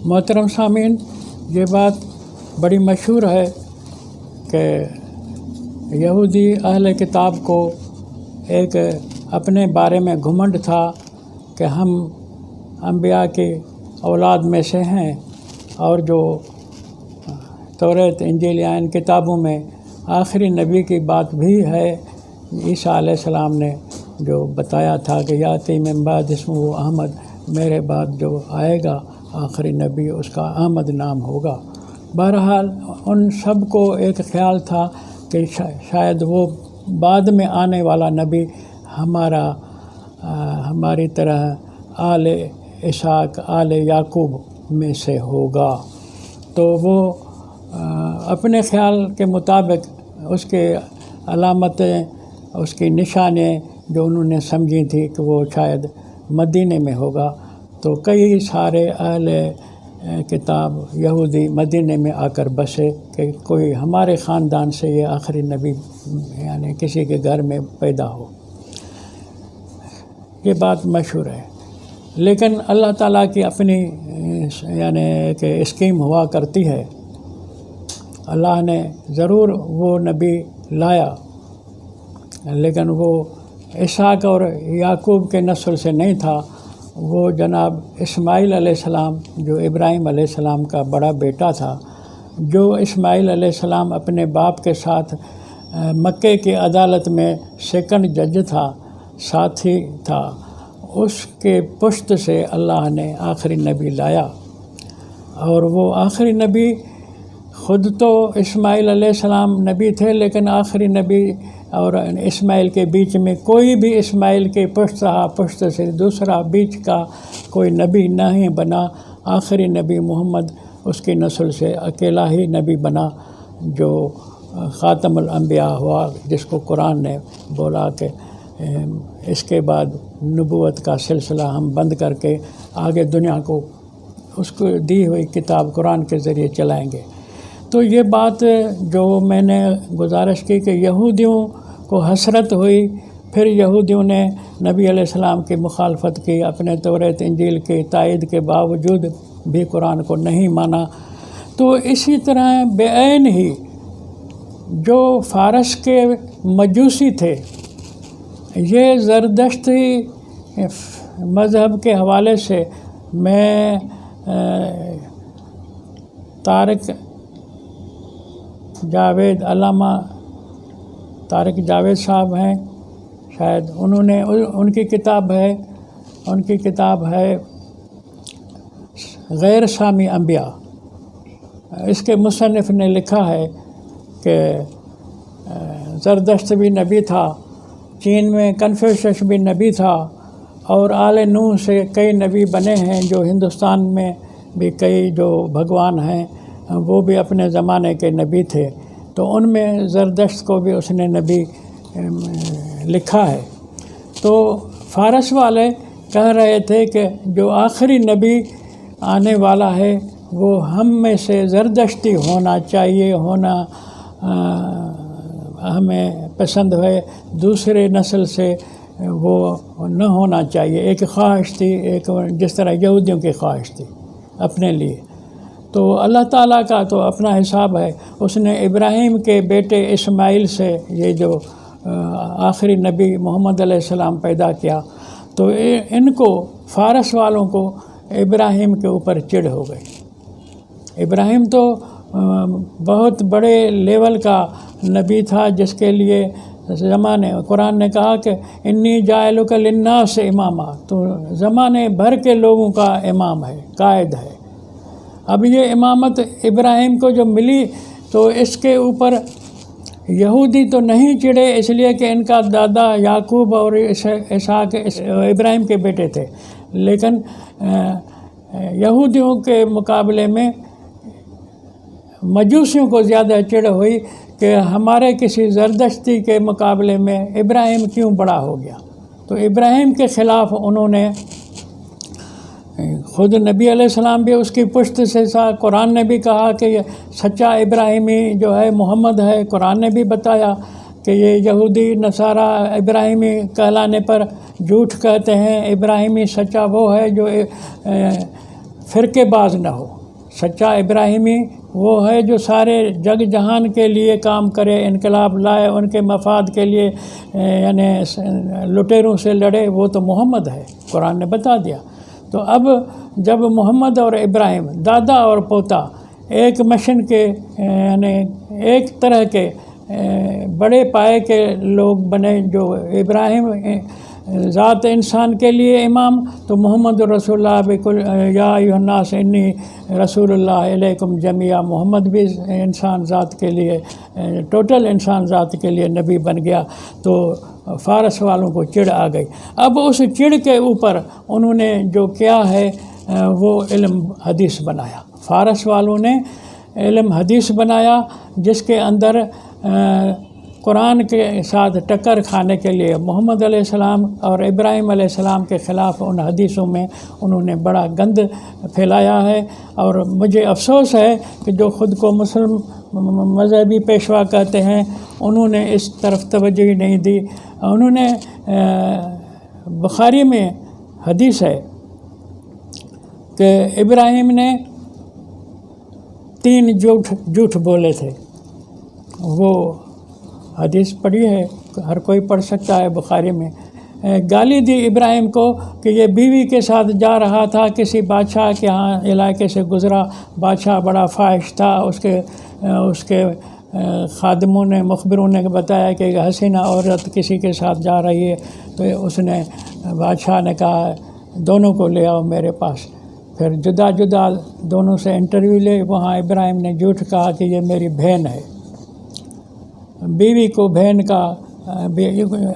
محترم سامعین، یہ بات بڑی مشہور ہے کہ یہودی اہل کتاب کو ایک اپنے بارے میں گھمنڈ تھا کہ ہم انبیاء کی اولاد میں سے ہیں، اور جو توریت، انجیل یا ان کتابوں میں آخری نبی کی بات بھی ہے۔ عیسیٰ علیہ السلام نے جو بتایا تھا کہ یاتی من بعد اسمہ احمد، میرے بعد جو آئے گا آخری نبی اس کا احمد نام ہوگا۔ بہرحال ان سب کو ایک خیال تھا کہ شاید وہ بعد میں آنے والا نبی ہماری طرح آل اسحاق، آل یعقوب میں سے ہوگا۔ تو وہ اپنے خیال کے مطابق اس کے علامتیں، اس کی نشانیں جو انہوں نے سمجھی تھی کہ وہ شاید مدینے میں ہوگا، تو کئی سارے اہل کتاب یہودی مدینے میں آ کر بسے کہ کوئی ہمارے خاندان سے یہ آخری نبی یعنی کسی کے گھر میں پیدا ہو۔ یہ بات مشہور ہے، لیکن اللہ تعالیٰ کی اپنی یعنی کہ اسکیم ہوا کرتی ہے۔ اللہ نے ضرور وہ نبی لایا، لیکن وہ اسحاق اور یعقوب کے نسل سے نہیں تھا۔ وہ جناب اسماعیل علیہ السلام، جو ابراہیم علیہ السلام کا بڑا بیٹا تھا، جو اسماعیل علیہ السلام اپنے باپ کے ساتھ مکے کی عدالت میں سیکنڈ جج تھا، ساتھی تھا، اس کے پشت سے اللہ نے آخری نبی لایا۔ اور وہ آخری نبی خود تو اسماعیل علیہ السلام نبی تھے، لیکن آخری نبی اور اسماعیل کے بیچ میں کوئی بھی اسماعیل کے پشت سے دوسرا بیچ کا کوئی نبی نہیں بنا۔ آخری نبی محمد اس کی نسل سے اکیلا ہی نبی بنا جو خاتم الانبیاء ہوا، جس کو قرآن نے بولا کہ اس کے بعد نبوت کا سلسلہ ہم بند کر کے آگے دنیا کو اس کو دی ہوئی کتاب قرآن کے ذریعے چلائیں گے۔ تو یہ بات جو میں نے گزارش کی کہ یہودیوں کو حسرت ہوئی، پھر یہودیوں نے نبی علیہ السلام کی مخالفت کی، اپنے توریت انجیل کی تائید کے باوجود بھی قرآن کو نہیں مانا۔ تو اسی طرح بے عین ہی جو فارس کے مجوسی تھے، یہ زردشتی مذہب کے حوالے سے میں علامہ طارق جاوید صاحب ہیں، شاید انہوں نے ان کی کتاب ہے غیر سامی انبیاء۔ اس کے مصنف نے لکھا ہے کہ زردشت بھی نبی تھا، چین میں کنفیوشس بھی نبی تھا، اور آل نوح سے کئی نبی بنے ہیں، جو ہندوستان میں بھی کئی جو بھگوان ہیں وہ بھی اپنے زمانے کے نبی تھے۔ تو ان میں زردشت کو بھی اس نے نبی لکھا ہے۔ تو فارس والے کہہ رہے تھے کہ جو آخری نبی آنے والا ہے وہ ہم میں سے زردشتی ہونا چاہیے، ہمیں پسند ہے، دوسرے نسل سے وہ نہ ہونا چاہیے۔ ایک خواہش تھی، ایک جس طرح یہودیوں کی خواہش تھی اپنے لیے۔ تو اللہ تعالیٰ کا تو اپنا حساب ہے، اس نے ابراہیم کے بیٹے اسماعیل سے یہ جو آخری نبی محمد علیہ السلام پیدا کیا۔ تو ان کو، فارس والوں کو ابراہیم کے اوپر چڑ ہو گئی۔ ابراہیم تو بہت بڑے لیول کا نبی تھا، جس کے لیے قرآن نے کہا کہ انی جاعلک للناس اماما، تو زمانے بھر کے لوگوں کا امام ہے، قائد ہے۔ اب یہ امامت ابراہیم کو جو ملی تو اس کے اوپر یہودی تو نہیں چڑھے، اس لیے کہ ان کا دادا یعقوب اور اسحاق ابراہیم کے بیٹے تھے، لیکن یہودیوں کے مقابلے میں مجوسیوں کو زیادہ چڑھ ہوئی کہ ہمارے کسی زردشتی کے مقابلے میں ابراہیم کیوں بڑا ہو گیا۔ تو ابراہیم کے خلاف انہوں نے، خود نبی علیہ السلام بھی اس کی پشت سے تھا، قرآن نے بھی کہا کہ یہ سچا ابراہیمی جو ہے محمد ہے۔ قرآن نے بھی بتایا کہ یہ یہودی نصارہ ابراہیمی کہلانے پر جھوٹ کہتے ہیں، ابراہیمی سچا وہ ہے جو فرقے باز نہ ہو۔ سچا ابراہیمی وہ ہے جو سارے جگ جہان کے لیے کام کرے، انقلاب لائے، ان کے مفاد کے لیے یعنی لٹیروں سے لڑے، وہ تو محمد ہے، قرآن نے بتا دیا۔ تو اب جب محمد اور ابراہیم دادا اور پوتا ایک مشن کے یعنی ایک طرح کے بڑے پائے کے لوگ بنے، جو ابراہیم ذات انسان کے لیے امام، تو محمد رسول اللہ بکل یا ایھا الناس انی رسول اللہ علیکم جمیعا، محمد بھی انسان ذات کے لیے ٹوٹل انسان ذات کے لیے نبی بن گیا۔ تو فارس والوں کو چڑ آ گئی۔ اب اس چڑ کے اوپر انہوں نے جو کیا ہے وہ علم حدیث بنایا۔ فارس والوں نے علم حدیث بنایا، جس کے اندر قرآن کے ساتھ ٹکر کھانے کے لیے محمد علیہ السلام اور ابراہیم علیہ السلام کے خلاف ان حدیثوں میں انہوں نے بڑا گند پھیلایا ہے۔ اور مجھے افسوس ہے کہ جو خود کو مسلم مذہبی پیشوا کہتے ہیں، انہوں نے اس طرف توجہ نہیں دی۔ انہوں نے بخاری میں حدیث ہے کہ ابراہیم نے 3 جھوٹ بولے تھے۔ وہ حدیث پڑھی ہے، ہر کوئی پڑھ سکتا ہے، بخاری میں۔ گالی دی ابراہیم کو کہ یہ بیوی کے ساتھ جا رہا تھا، کسی بادشاہ کے ہاں علاقے سے گزرا، بادشاہ بڑا فاحش تھا، اس کے خادموں نے مخبروں نے بتایا کہ ایک حسینہ عورت کسی کے ساتھ جا رہی ہے، تو اس نے بادشاہ نے کہا دونوں کو لے آؤ میرے پاس۔ پھر جدا جدا دونوں سے انٹرویو لے، وہاں ابراہیم نے جھوٹ کہا کہ یہ میری بہن ہے۔ بیوی کو بہن کا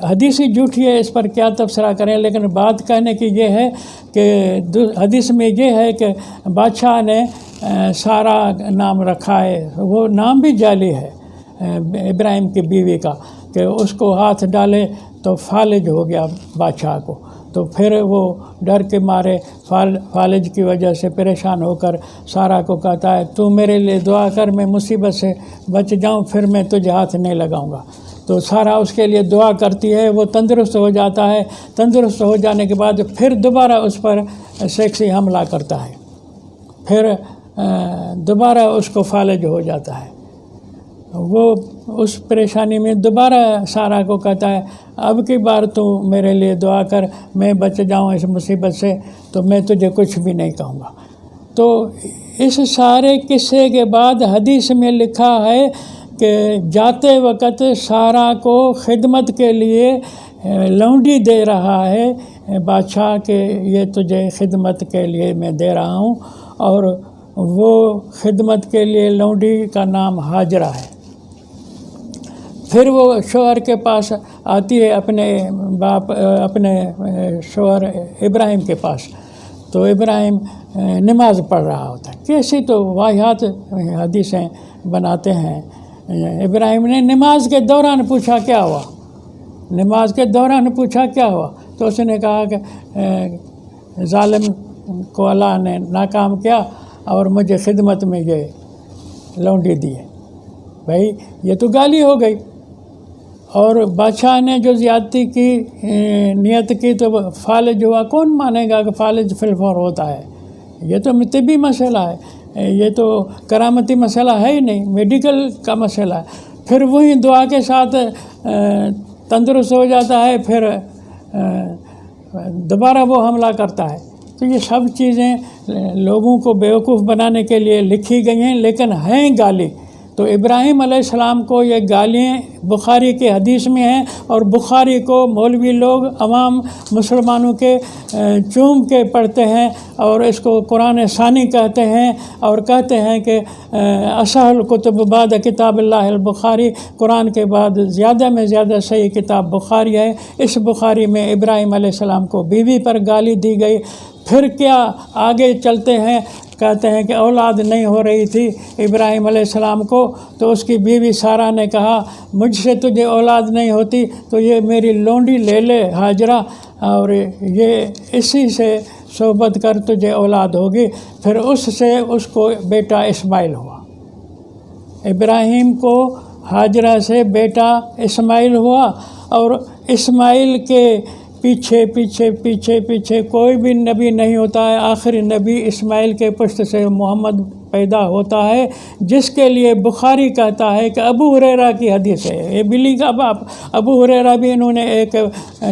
حدیثی جھوٹی ہے، اس پر کیا تبصرہ کریں، لیکن بات کہنے کی یہ ہے کہ حدیث میں یہ ہے کہ بادشاہ نے سارا نام رکھا ہے، وہ نام بھی جعلی ہے ابراہیم کی بیوی کا، کہ اس کو ہاتھ ڈالے تو فالج ہو گیا بادشاہ کو۔ تو پھر وہ ڈر کے مارے فالج کی وجہ سے پریشان ہو کر سارا کو کہتا ہے تو میرے لیے دعا کر، میں مصیبت سے بچ جاؤں، پھر میں تجھے ہاتھ نہیں لگاؤں گا۔ تو سارا اس کے لیے دعا کرتی ہے، وہ تندرست ہو جاتا ہے۔ تندرست ہو جانے کے بعد پھر دوبارہ اس پر سیکسی حملہ کرتا ہے، پھر دوبارہ اس کو فالج ہو جاتا ہے۔ وہ اس پریشانی میں دوبارہ سارا کو کہتا ہے اب کی بار تو میرے لیے دعا کر، میں بچ جاؤں اس مصیبت سے، تو میں تجھے کچھ بھی نہیں کہوں گا۔ تو اس سارے قصے کے بعد حدیث میں لکھا ہے کہ جاتے وقت سارا کو خدمت کے لیے لونڈی دے رہا ہے بادشاہ، کہ یہ تجھے خدمت کے لیے میں دے رہا ہوں، اور وہ خدمت کے لیے لونڈی کا نام ہاجرہ ہے۔ پھر وہ شوہر کے پاس آتی ہے، اپنے شوہر ابراہیم کے پاس، تو ابراہیم نماز پڑھ رہا ہوتا ہے۔ کیسی تو واہیات حدیثیں بناتے ہیں۔ ابراہیم نے نماز کے دوران پوچھا کیا ہوا، نماز کے دوران پوچھا کیا ہوا، تو اس نے کہا کہ ظالم کو اللہ نے ناکام کیا اور مجھے خدمت میں یہ لونڈی دی ہے۔ بھائی یہ تو گالی ہو گئی، اور بادشاہ نے جو زیادتی کی نیت کی تو فالج ہوا۔ کون مانے گا کہ فالج فی الفور ہوتا ہے؟ یہ تو طبی مسئلہ ہے، یہ تو کرامتی مسئلہ ہے ہی نہیں، میڈیکل کا مسئلہ ہے۔ پھر وہی دعا کے ساتھ تندرست ہو جاتا ہے، پھر دوبارہ وہ حملہ کرتا ہے۔ تو یہ سب چیزیں لوگوں کو بیوقوف بنانے کے لیے لکھی گئی ہیں، لیکن ہیں گالی۔ تو ابراہیم علیہ السلام کو یہ گالیاں بخاری کے حدیث میں ہیں، اور بخاری کو مولوی لوگ عوام مسلمانوں کے چوم کے پڑھتے ہیں، اور اس کو قرآن ثانی کہتے ہیں، اور کہتے ہیں کہ اصح الکتب بعد کتاب اللہ البخاری، قرآن کے بعد زیادہ میں زیادہ صحیح کتاب بخاری ہے۔ اس بخاری میں ابراہیم علیہ السلام کو بیوی پر گالی دی گئی۔ پھر کیا آگے چلتے ہیں، کہتے ہیں کہ اولاد نہیں ہو رہی تھی ابراہیم علیہ السلام کو، تو اس کی بیوی سارا نے کہا مجھ سے تجھے اولاد نہیں ہوتی تو یہ میری لونڈی لے لے ہاجرہ، اور یہ اسی سے صحبت کر تجھے اولاد ہوگی۔ پھر اس سے اس کو بیٹا اسماعیل ہوا۔ ابراہیم کو ہاجرہ سے بیٹا اسماعیل ہوا، اور اسماعیل کے پیچھے پیچھے پیچھے پیچھے کوئی بھی نبی نہیں ہوتا ہے، آخری نبی اسماعیل کے پشت سے محمد پیدا ہوتا ہے، جس کے لیے بخاری کہتا ہے کہ ابو ہریرہ کی حدیث ہے، یہ بلی کا باپ ابو ہریرہ بھی انہوں نے ایک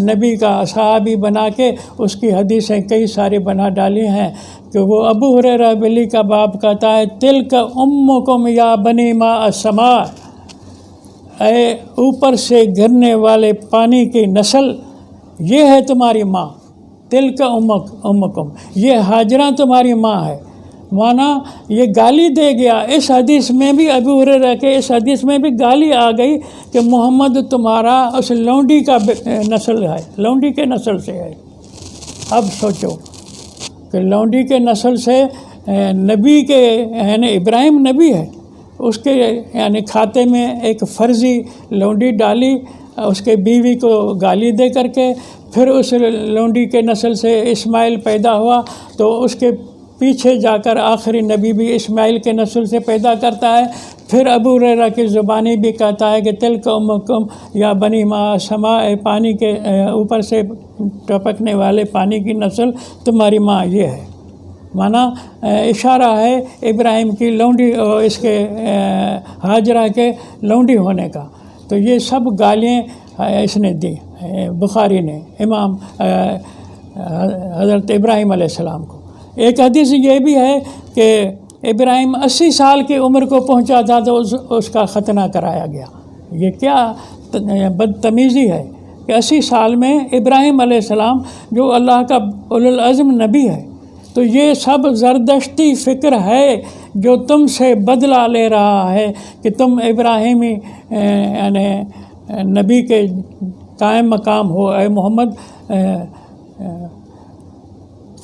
نبی کا صحابی بنا کے اس کی حدیثیں کئی ساری بنا ڈالی ہیں کہ وہ ابو ہریرہ بلی کا باپ کہتا ہے تلک امکم یا بنی ما السماء، اے اوپر سے گرنے والے پانی کی نسل، یہ ہے تمہاری ماں، تلک امکم، یہ ہاجرہ تمہاری ماں ہے۔ مانا یہ گالی دے گیا، اس حدیث میں بھی ابو ہریرہ کے اس حدیث میں بھی گالی آ گئی کہ محمد تمہارا اس لونڈی کا نسل ہے، لونڈی کے نسل سے ہے۔ اب سوچو کہ لونڈی کے نسل سے نبی کے یعنی ابراہیم نبی ہے، اس کے یعنی کھاتے میں ایک فرضی لونڈی ڈالی اس کے بیوی کو گالی دے کر کے، پھر اس لونڈی کے نسل سے اسماعیل پیدا ہوا، تو اس کے پیچھے جا کر آخری نبی بھی اسماعیل کے نسل سے پیدا کرتا ہے۔ پھر ابو ہریرہ کی زبانی بھی کہتا ہے کہ تلک امکم یا بنی ما السماء، پانی کے اوپر سے ٹپکنے والے پانی کی نسل تمہاری ماں یہ ہے۔ مانا اشارہ ہے ابراہیم کی لونڈی اور اس کے ہاجرہ کے لونڈی ہونے کا۔ تو یہ سب گالیاں اس نے دی بخاری نے امام حضرت ابراہیم علیہ السلام کو۔ ایک حدیث یہ بھی ہے کہ ابراہیم 80 سال کی عمر کو پہنچا تھا تو اس کا ختنہ کرایا گیا۔ یہ کیا بدتمیزی ہے کہ 80 سال میں ابراہیم علیہ السلام جو اللہ کا اولوالعزم نبی ہے، تو یہ سب زردشتی فکر ہے جو تم سے بدلہ لے رہا ہے کہ تم ابراہیمی یعنی نبی کے قائم مقام ہو۔ اے محمد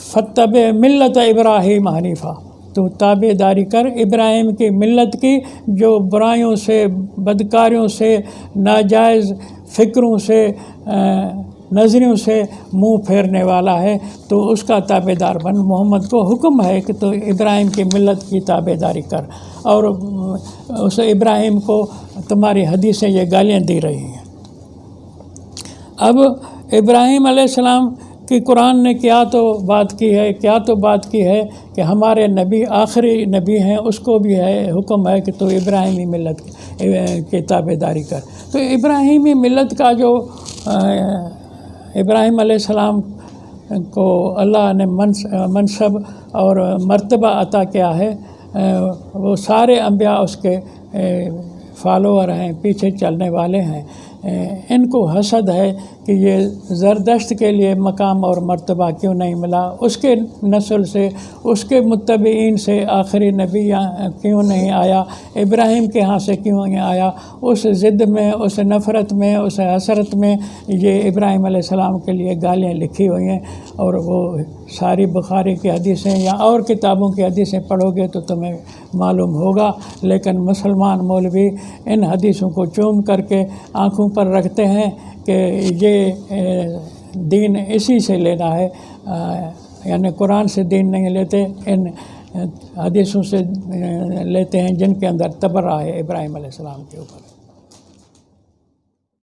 فتبع ملت ابراہیم حنیفہ، تو تابع داری کر ابراہیم کی ملت کی، جو برائیوں سے، بدکاریوں سے، ناجائز فکروں سے، نظریوں سے منہ پھیرنے والا ہے، تو اس کا تابع دار بن۔ محمد کو حکم ہے کہ تو ابراہیم کی ملت کی تابع داری کر، اور اس ابراہیم کو تمہاری حدیثیں یہ گالیاں دی رہی ہیں۔ اب ابراہیم علیہ السلام کہ قرآن نے کیا تو بات کی ہے کہ ہمارے نبی آخری نبی ہیں، اس کو بھی ہے حکم ہے کہ تو ابراہیمی ملت کی تابع داری کر۔ تو ابراہیمی ملت کا جو ابراہیم علیہ السلام کو اللہ نے منصب اور مرتبہ عطا کیا ہے، وہ سارے انبیاء اس کے فالوور ہیں، پیچھے چلنے والے ہیں۔ ان کو حسد ہے کہ یہ زردشت کے لیے مقام اور مرتبہ کیوں نہیں ملا، اس کے نسل سے، اس کے متبعین سے آخری نبی کیوں نہیں آیا، ابراہیم کے ہاں سے کیوں نہیں آیا۔ اس ضد میں، اس نفرت میں، اس حسرت میں یہ ابراہیم علیہ السلام کے لیے گالیاں لکھی ہوئی ہیں، اور وہ ساری بخاری کی حدیثیں یا اور کتابوں کی حدیثیں پڑھو گے تو تمہیں معلوم ہوگا۔ لیکن مسلمان مولوی ان حدیثوں کو چوم کر کے آنکھوں پر رکھتے ہیں کہ یہ دین اسی سے لینا ہے، یعنی قرآن سے دین نہیں لیتے، ان حدیثوں سے لیتے ہیں جن کے اندر تبرہ ہے ابراہیم علیہ السلام کے اوپر۔